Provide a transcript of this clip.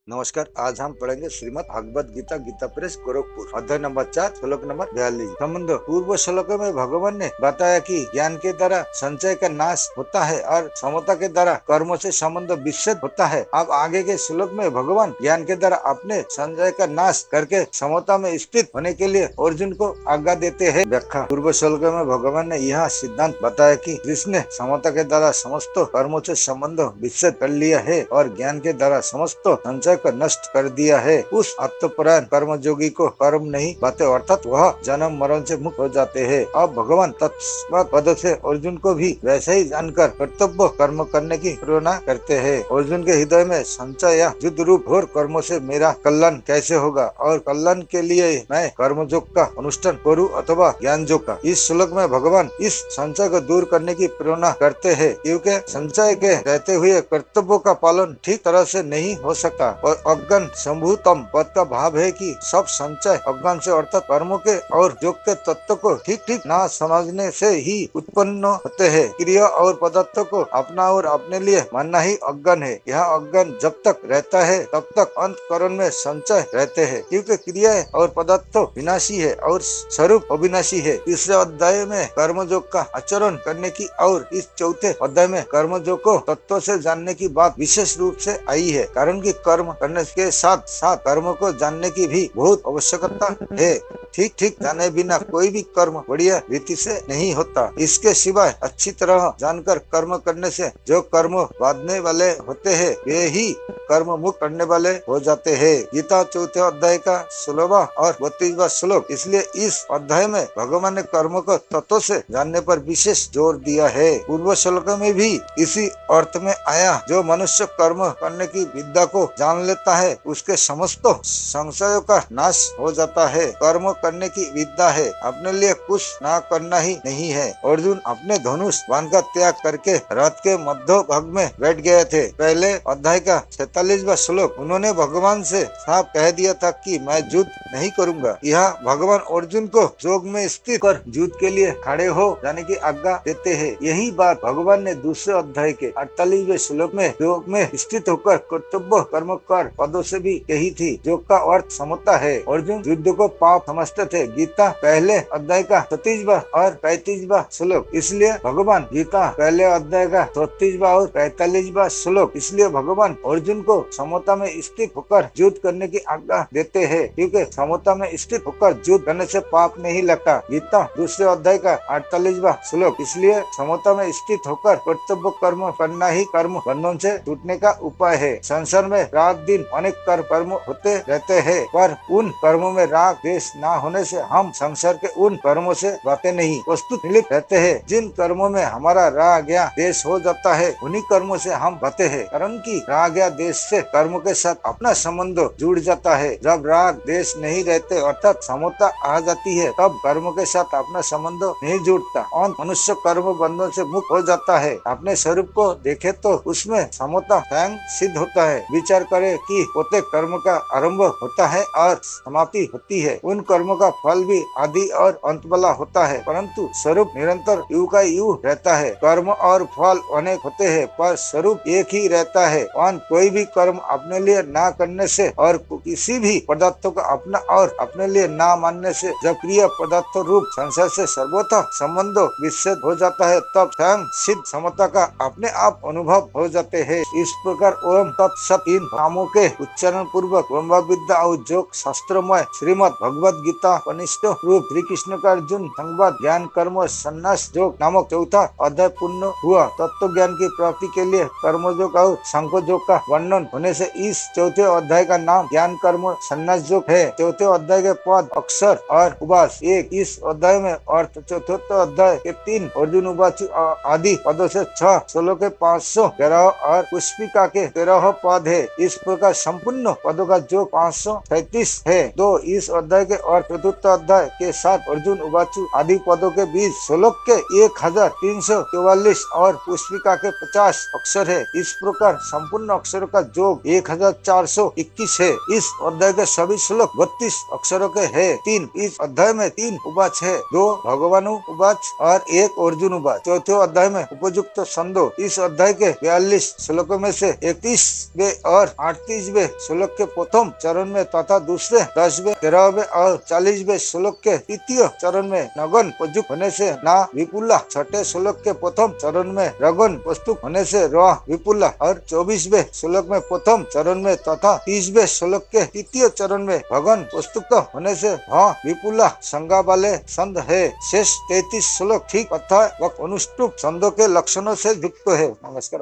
नमस्कार। आज हम पढ़ेंगे श्रीमद् भागवत गीता गीता प्रेस गोरखपुर अध्याय नंबर 4 श्लोक नंबर 42। संबंध पूर्व श्लोक में भगवान ने बताया कि ज्ञान के द्वारा संचय का नाश होता है और समता के द्वारा कर्मों से संबंध विच्छेद होता है। अब आगे के श्लोक में भगवान ज्ञान के द्वारा अपने संचय का नाश करके समता में स्थित होने के लिए अर्जुन को आज्ञा देते हैं। व्याख्या। पूर्व श्लोक में भगवान ने यह सिद्धांत बताया कि जिसने समता के द्वारा समस्त कर्मों से संबंध विच्छेद कर लिया है और ज्ञान के द्वारा समस्त संचय को नष्ट कर दिया है, उस आत्मपरायण कर्मयोगी को कर्म नहीं बातें अर्थात वह जन्म मरण से मुक्त हो जाते हैं। अब भगवान तत्समत पद से अर्जुन को भी वैसे ही जानकर कर्तव्य कर्म करने की प्रेरणा करते हैं। अर्जुन के हृदय में संचय या युद्ध रूप घोर कर्मों से मेरा कल्याण कैसे होगा और कल्याण के लिए मैं कर्मयोग का अनुष्ठान करूं अथवा ज्ञान योग का। इस श्लोक में भगवान इस संचय को दूर करने की प्रेरणा करते हैं, क्योंकि संचय के रहते हुए कर्तव्यों का पालन ठीक तरह से नहीं हो सकता और अज्ञान संभूतम पद का भाव है कि सब संचय अज्ञान से अर्थात कर्मों के और योग के तत्व को ठीक ठीक ना समझने से ही उत्पन्न होते हैं। क्रिया और पदार्थों को अपना और अपने लिए मानना ही अज्ञान है। यह अज्ञान जब तक रहता है तब तक अंतःकरण में संचय रहते हैं, क्योंकि क्रियाएं और पदार्थ विनाशी है और स्वरूप अविनाशी है। तीसरे अध्याय में कर्मयोग का आचरण करने की और इस चौथे अध्याय में कर्मयोग को तत्व से जानने की बात विशेष रूप से आई है, कारण कि कर्म करने के साथ साथ कर्म को जानने की भी बहुत आवश्यकता है। ठीक ठीक जाने बिना कोई भी कर्म बढ़िया रीति से नहीं होता। इसके सिवाय अच्छी तरह जानकर कर्म करने से जो कर्म बांधने वाले होते हैं वे ही कर्म मुक्त करने वाले हो जाते हैं। गीता चौथे अध्याय का 16वां और 32वां श्लोक। इसलिए इस अध्याय में भगवान ने कर्म को तत्व से जानने पर विशेष जोर दिया है। पूर्व श्लोक में भी इसी अर्थ में आया, जो मनुष्य कर्म करने की विद्या को जान लेता है उसके समस्त संशयों का नाश हो जाता है। कर्म करने की विद्या है, अपने लिए कुछ ना करना ही नहीं है। अर्जुन अपने धनुष बाण का त्याग करके रथ के मध्य भाग में बैठ गए थे। पहले अध्याय का 46वां श्लोक उन्होंने भगवान से साफ कह दिया था कि मैं युद्ध नहीं करूंगा। यह भगवान अर्जुन को योग में स्थित कर युद्ध के लिए खड़े हो जाने की आज्ञा देते हैं। यही बात भगवान ने दूसरे अध्याय के 48वें श्लोक में योग में स्थित होकर कर्तव्य कर्म कर पदों से भी कही थी। योग का अर्थ समता है। अर्जुन युद्ध को पाप समझते थे। गीता पहले अध्याय का 36वां और 35वां श्लोक। इसलिए भगवान गीता पहले अध्याय का 34वां और 45वां श्लोक। इसलिए भगवान अर्जुन को समता में स्थित होकर युद्ध करने की आज्ञा देते हैं, क्योंकि समता में स्थित होकर युद्ध करने से पाप नहीं लगता। गीता दूसरे अध्याय का 48वां श्लोक। इसलिए समता में स्थित होकर कर्तव्य कर्म करना ही कर्म बंधन से छूटने का उपाय है। संसार में रात दिन अनेक कर्म होते रहते हैं, पर उन कर्मों में राग द्वेष न होने से हम संसार के उन कर्मों से बातें नहीं वस्तु मिलित रहते हैं। जिन कर्मों में हमारा राग या द्वेष हो जाता है उन्हीं कर्मों से हम बातें हैं, कारण कि राग या द्वेष से कर्मों के साथ अपना संबंध जुड़ जाता है। जब राग द्वेष नहीं रहते अर्थात समता आ जाती है तब कर्मों के साथ अपना संबंध नहीं जुड़ता और मनुष्य कर्म बंधन से मुक्त हो जाता है। अपने स्वरूप को देखे तो उसमें समता स्वयं सिद्ध होता है। विचार करे कि प्रत्येक कर्म का आरंभ होता है और समाप्ति होती है। उन कर्मों का फल भी आदि और अंत वाला होता है, परंतु स्वरूप निरंतर यूं का यूं रहता है। कर्म और फल अनेक होते हैं पर स्वरूप एक ही रहता है। और कोई भी कर्म अपने लिए ना करने से और किसी भी पदार्थों को अपना और अपने लिए ना मानने से जब क्रिया पदार्थ रूप संसार से सर्वथा संबंध विच्छेद हो जाता है तब स्वयं सिद्ध समता का अपने आप अनुभव हो जाते हैं। इस प्रकार ओम तत्सत इन नामों के उच्चारण पूर्वक ब्रह्म विद्या और योग शास्त्रमय श्रीमद् भगवद गीता कनिष्ठ रूप श्री कृष्ण का अर्जुन संवाद ज्ञान कर्म संन्यास योग नामक चौथा अध्याय पूर्ण हुआ। तत्व ज्ञान की प्राप्ति के लिए कर्मयोग और सांख्य योग का वर्णन होने से इस चौथे अध्याय का नाम ज्ञान कर्म संन्यास योग है। चौथे अध्याय के पद अक्षर और उवास एक। इस अध्याय में अर्थ चतुर्थ अध्याय के 3 अर्जुन उवाच आदि पदों से 6 श्लोक के 511 और पुष्पिका के 13 पद है। इस प्रकार संपूर्ण पदों का जो 537 है। तो इस अध्याय के अर्थ चतुर्थ अध्याय के 7 अर्जुन उवाचु आदि पदों के बीच श्लोक के 1344 और पुष्पिका के 50 अक्षर है। इस प्रकार संपूर्ण अक्षरों का योग 1421 है। इस अध्याय के सभी श्लोक 32 अक्षरों के है। 3 इस अध्याय में 3 उवाच है, 2 भगवानु उवाच और 1 अर्जुन उवाच। चौथे अध्याय में उपयुक्त छंदो इस अध्याय के 42 श्लोकों में से 31वें और 38वें श्लोक के प्रथम चरण में तथा दूसरे 10वें 13वें और 40वें श्लोक के तृतीय चरण में नगन प्रयुक्त होने से ना विपुला, छठे श्लोक के प्रथम चरण में रगन प्रस्तुत होने से र विपुला और 24वें श्लोक में प्रथम चरण में तथा 30वें श्लोक के तृतीय चरण में भगन प्रस्तुत होने से ह विपुला संज्ञा वाले छंद है। शेष 33 श्लोक ठीक अर्थात अनुष्टुप छंदों के लक्षणों से युक्त है। नमस्कार।